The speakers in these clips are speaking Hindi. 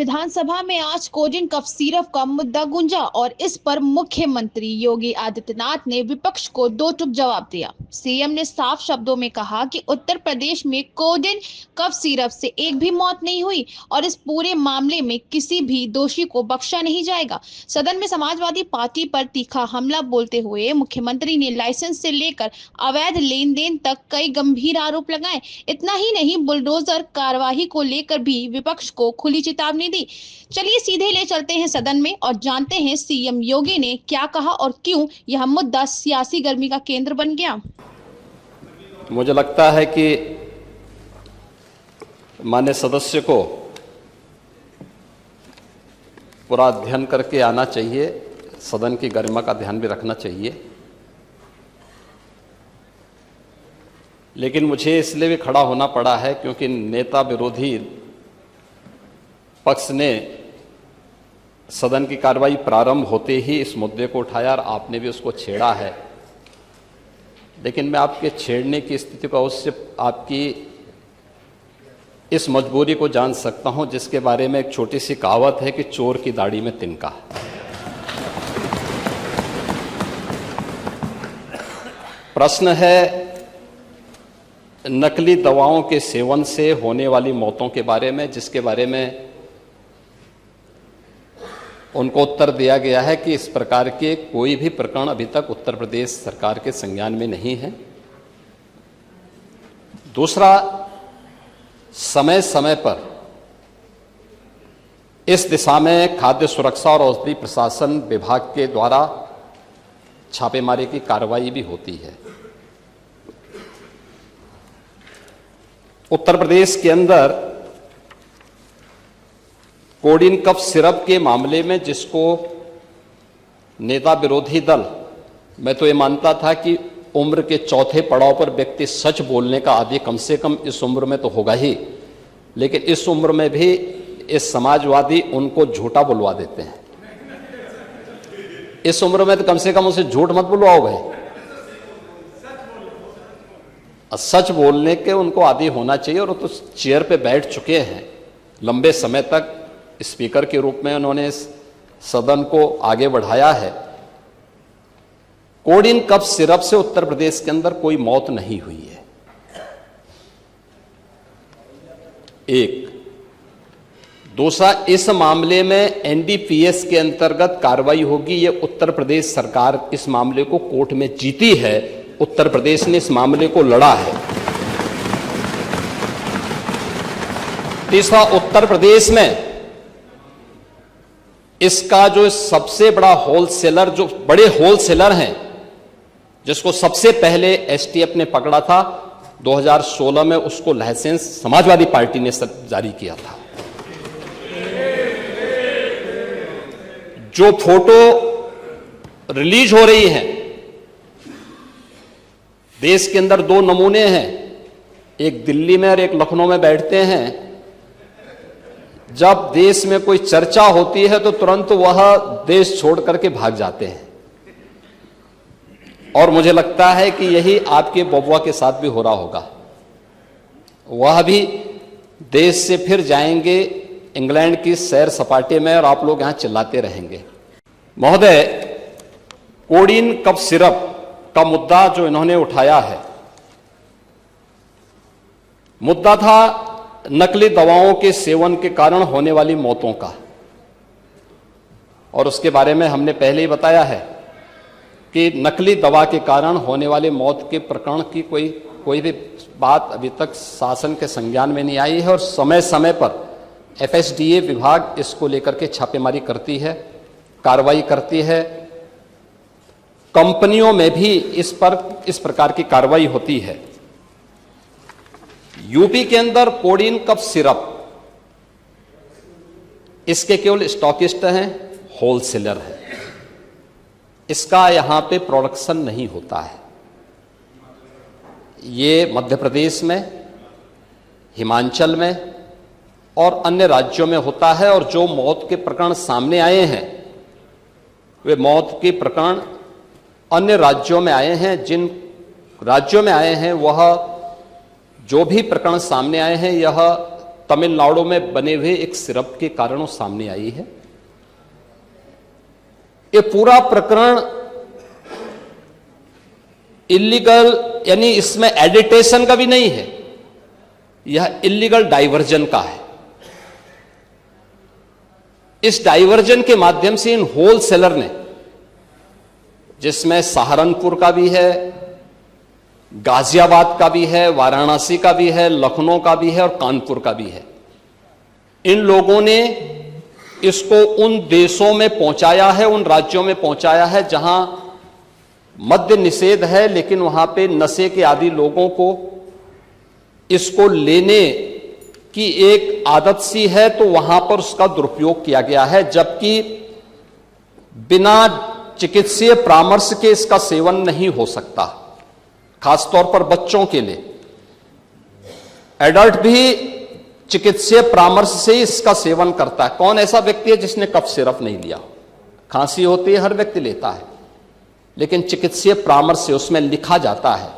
विधानसभा में आज कोजिन कफ सिरप का मुद्दा गूंजा और इस पर मुख्यमंत्री योगी आदित्यनाथ ने विपक्ष को दो टूक जवाब दिया। सीएम ने साफ शब्दों में कहा कि उत्तर प्रदेश में कोजिन कफ सिरप से एक भी मौत नहीं हुई और इस पूरे मामले में किसी भी दोषी को बख्शा नहीं जाएगा। सदन में समाजवादी पार्टी पर तीखा हमला बोलते हुए मुख्यमंत्री ने लाइसेंस से लेकर अवैध लेन देन तक कई गंभीर आरोप लगाए। इतना ही नहीं, बुलडोजर कार्यवाही को लेकर भी विपक्ष को खुली चेतावनी दी। चलिए सीधे ले चलते हैं सदन में और जानते हैं सीएम योगी ने क्या कहा और क्यों यह मुद्दा सियासी गर्मी का केंद्र बन गया। मुझे लगता है कि माननीय सदस्य को पूरा अध्ययन करके आना चाहिए, सदन की गरिमा का ध्यान भी रखना चाहिए। लेकिन मुझे इसलिए भी खड़ा होना पड़ा है क्योंकि नेता विरोधी पक्ष ने सदन की कार्रवाई प्रारंभ होते ही इस मुद्दे को उठाया और आपने भी उसको छेड़ा है। लेकिन मैं आपके छेड़ने की स्थिति को अवश्य आपकी इस मजबूरी को जान सकता हूं, जिसके बारे में एक छोटी सी कहावत है कि चोर की दाढ़ी में तिनका। प्रश्न है नकली दवाओं के सेवन से होने वाली मौतों के बारे में, जिसके बारे में उनको उत्तर दिया गया है कि इस प्रकार के कोई भी प्रकरण अभी तक उत्तर प्रदेश सरकार के संज्ञान में नहीं है। दूसरा, समय समय पर इस दिशा में खाद्य सुरक्षा और औषधि प्रशासन विभाग के द्वारा छापेमारी की कार्रवाई भी होती है। उत्तर प्रदेश के अंदर कोडिन कफ सिरप के मामले में जिसको नेता विरोधी दल, मैं तो ये मानता था कि उम्र के चौथे पड़ाव पर व्यक्ति सच बोलने का आदि कम से कम इस उम्र में तो होगा ही, लेकिन इस उम्र में भी इस समाजवादी उनको झूठा बुलवा देते हैं। इस उम्र में तो कम से कम उसे झूठ मत बुलवाओ भाई, सच बोलने के उनको आदी होना चाहिए। और वो तो चेयर पे बैठ चुके हैं, लंबे समय तक स्पीकर के रूप में उन्होंने इस सदन को आगे बढ़ाया है। कोडिन कफ सिरप से उत्तर प्रदेश के अंदर कोई मौत नहीं हुई है। एक। दूसरा, इस मामले में एनडीपीएस के अंतर्गत कार्रवाई होगी। ये उत्तर प्रदेश सरकार इस मामले को कोर्ट में जीती है, उत्तर प्रदेश ने इस मामले को लड़ा है। तीसरा, उत्तर प्रदेश में इसका जो सबसे बड़ा होलसेलर, जो बड़े होलसेलर हैं, जिसको सबसे पहले एसटीएफ ने पकड़ा था 2016 में, उसको लाइसेंस समाजवादी पार्टी ने जारी किया था। जो फोटो रिलीज हो रही है, देश के अंदर दो नमूने हैं, एक दिल्ली में और एक लखनऊ में बैठते हैं। जब देश में कोई चर्चा होती है तो तुरंत वह देश छोड़ करके भाग जाते हैं। और मुझे लगता है कि यही आपके बबुआ के साथ भी हो रहा होगा। वह भी देश से फिर जाएंगे इंग्लैंड की सैर सपाटे में और आप लोग यहां चिल्लाते रहेंगे। महोदय, कोडिन कफ सिरप का मुद्दा जो इन्होंने उठाया है, मुद्दा था नकली दवाओं के सेवन के कारण होने वाली मौतों का। और उसके बारे में हमने पहले ही बताया है कि नकली दवा के कारण होने वाले मौत के प्रकरण की कोई भी बात अभी तक शासन के संज्ञान में नहीं आई है। और समय समय पर एफएसडीए विभाग इसको लेकर के छापेमारी करती है, कार्रवाई करती है। कंपनियों में भी इस प्रकार की कार्रवाई होती है। यूपी के अंदर कोडिन कफ सिरप, इसके केवल स्टॉकिस्ट हैं, होलसेलर हैं। इसका यहां पे प्रोडक्शन नहीं होता है। ये मध्य प्रदेश में, हिमाचल में और अन्य राज्यों में होता है। और जो मौत के प्रकरण सामने आए हैं, वे मौत के प्रकरण अन्य राज्यों में आए हैं। जिन राज्यों में आए हैं, वह जो भी प्रकरण सामने आए हैं, यह तमिलनाडु में बने हुए एक सिरप के कारणों सामने आई है। ये पूरा प्रकरण इलीगल, यानी इसमें एडिटेशन का भी नहीं है, यह इलीगल डाइवर्जन का है। इस डाइवर्जन के माध्यम से इन होलसेलर ने, जिसमें सहारनपुर का भी है, गाजियाबाद का भी है, वाराणसी का भी है, लखनऊ का भी है और कानपुर का भी है, इन लोगों ने इसको उन देशों में पहुंचाया है, उन राज्यों में पहुंचाया है जहां मद्य निषेध है, लेकिन वहां पे नशे के आदी लोगों को इसको लेने की एक आदत सी है, तो वहां पर उसका दुरुपयोग किया गया है, जबकि बिना चिकित्सीय परामर्श के इसका सेवन नहीं हो सकता, खासतौर पर बच्चों के लिए। एडल्ट भी चिकित्सीय परामर्श से ही इसका सेवन करता है। कौन ऐसा व्यक्ति है जिसने कफ सिरप नहीं लिया? खांसी होती है, हर व्यक्ति लेता है, लेकिन चिकित्सीय परामर्श से उसमें लिखा जाता है।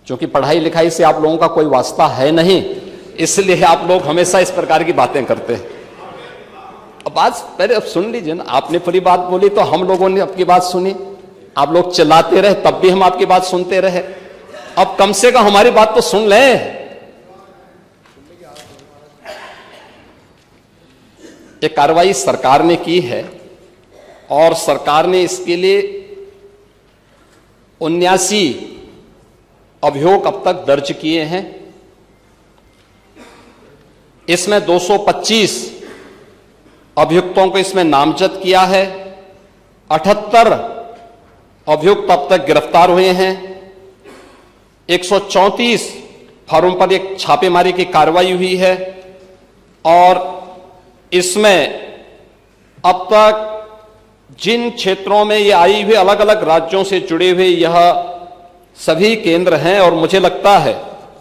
क्योंकि पढ़ाई लिखाई से आप लोगों का कोई वास्ता है नहीं, इसलिए आप लोग हमेशा इस प्रकार की बातें करते हैं। अब बात पहले अब सुन लीजिए ना, आपने पूरी बात बोली तो हम लोगों ने आपकी बात सुनी, आप लोग चिल्लाते रहे तब भी हम आपकी बात सुनते रहे। अब कम से कम हमारी बात तो सुन लें। ये कार्रवाई सरकार ने की है और सरकार ने इसके लिए 79 अभियोग अब तक दर्ज किए हैं। इसमें 225 अभियुक्तों को इसमें नामजद किया है। 78 अभियुक्त अब तक गिरफ्तार हुए हैं। 134 फर्म पर एक छापेमारी की कार्रवाई हुई है और इसमें अब तक जिन क्षेत्रों में ये आई हुई अलग अलग राज्यों से जुड़े हुए यह सभी केंद्र हैं, और मुझे लगता है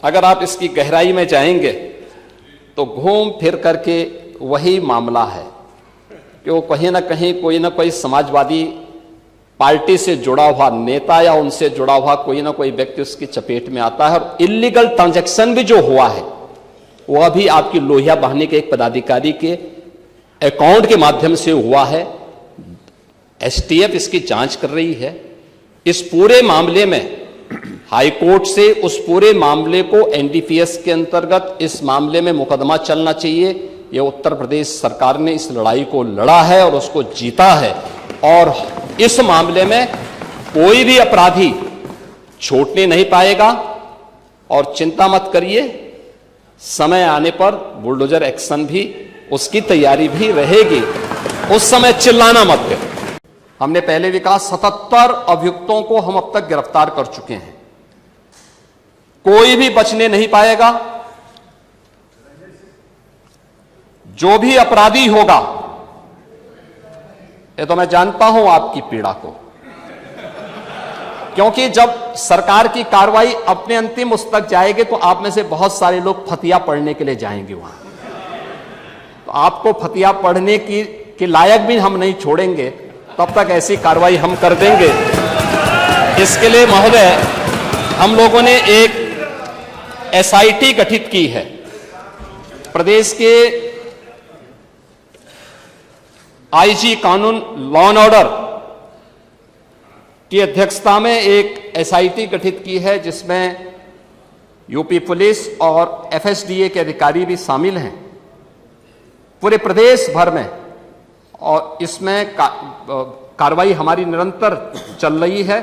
अगर आप इसकी गहराई में जाएंगे तो घूम फिर करके वही मामला है कि वो कहीं ना कहीं कोई ना कोई समाजवादी पार्टी से जुड़ा हुआ नेता या उनसे जुड़ा हुआ कोई ना कोई व्यक्ति उसकी चपेट में आता है। और इलीगल ट्रांजैक्शन भी जो हुआ है वह भी आपकी लोहिया बहाने के एक पदाधिकारी के अकाउंट के माध्यम से हुआ है। एसटीएफ इसकी जांच कर रही है। इस पूरे मामले में हाईकोर्ट से उस पूरे मामले को एनडीपीएस के अंतर्गत इस मामले में मुकदमा चलना चाहिए। यह उत्तर प्रदेश सरकार ने इस लड़ाई को लड़ा है और उसको जीता है, और इस मामले में कोई भी अपराधी छूटने नहीं पाएगा। और चिंता मत करिए, समय आने पर बुलडोजर एक्शन भी, उसकी तैयारी भी रहेगी। उस समय चिल्लाना मत करो। हमने पहले भी कहा 77 अभियुक्तों को हम अब तक गिरफ्तार कर चुके हैं। कोई भी बचने नहीं पाएगा। जो भी अपराधी होगा, ये तो मैं जानता हूं आपकी पीड़ा को, क्योंकि जब सरकार की कार्रवाई अपने अंतिम उस तक जाएगी तो आप में से बहुत सारे लोग फतिया पढ़ने के लिए जाएंगे वहां, तो आपको फतिया पढ़ने की लायक भी हम नहीं छोड़ेंगे। तब तक ऐसी कार्रवाई हम कर देंगे। इसके लिए महोदय हम लोगों ने एक एसआईटी गठित की है। प्रदेश के आईजी कानून लॉ एंड ऑर्डर की अध्यक्षता में एक एसआईटी गठित की है, जिसमें यूपी पुलिस और एफएसडीए के अधिकारी भी शामिल हैं पूरे प्रदेश भर में। और इसमें कार्रवाई हमारी निरंतर चल रही है,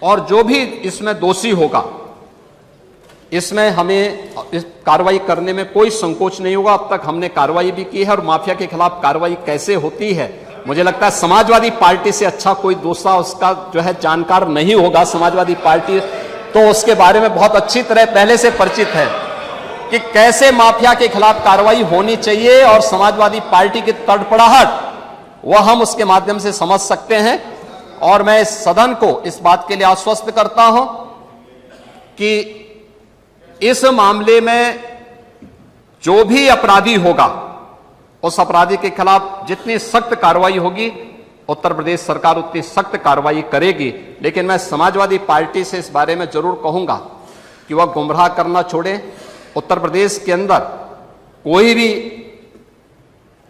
और जो भी इसमें दोषी होगा इसमें हमें इस कार्रवाई करने में कोई संकोच नहीं होगा। अब तक हमने कार्रवाई भी की है, और माफिया के खिलाफ कार्रवाई कैसे होती है, मुझे लगता है समाजवादी पार्टी से अच्छा कोई दूसरा उसका जो है जानकार नहीं होगा। समाजवादी पार्टी तो उसके बारे में बहुत अच्छी तरह पहले से परिचित है कि कैसे माफिया के खिलाफ कार्रवाई होनी चाहिए, और समाजवादी पार्टी की तड़पड़ाहट वह हम उसके माध्यम से समझ सकते हैं। और मैं इस सदन को इस बात के लिए आश्वस्त करता हूं कि इस मामले में जो भी अपराधी होगा उस अपराधी के खिलाफ जितनी सख्त कार्रवाई होगी उत्तर प्रदेश सरकार उतनी सख्त कार्रवाई करेगी। लेकिन मैं समाजवादी पार्टी से इस बारे में जरूर कहूंगा कि वह गुमराह करना छोड़े। उत्तर प्रदेश के अंदर कोई भी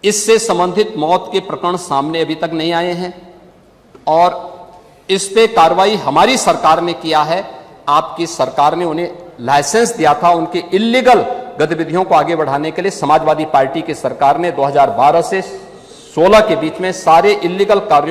इससे संबंधित मौत के प्रकरण सामने अभी तक नहीं आए हैं और इस पे कार्रवाई हमारी सरकार ने किया है। आपकी सरकार ने उन्हें लाइसेंस दिया था उनके इल्लीगल गतिविधियों को आगे बढ़ाने के लिए। समाजवादी पार्टी की सरकार ने 2012 से 16 के बीच में सारे इल्लीगल कार्यों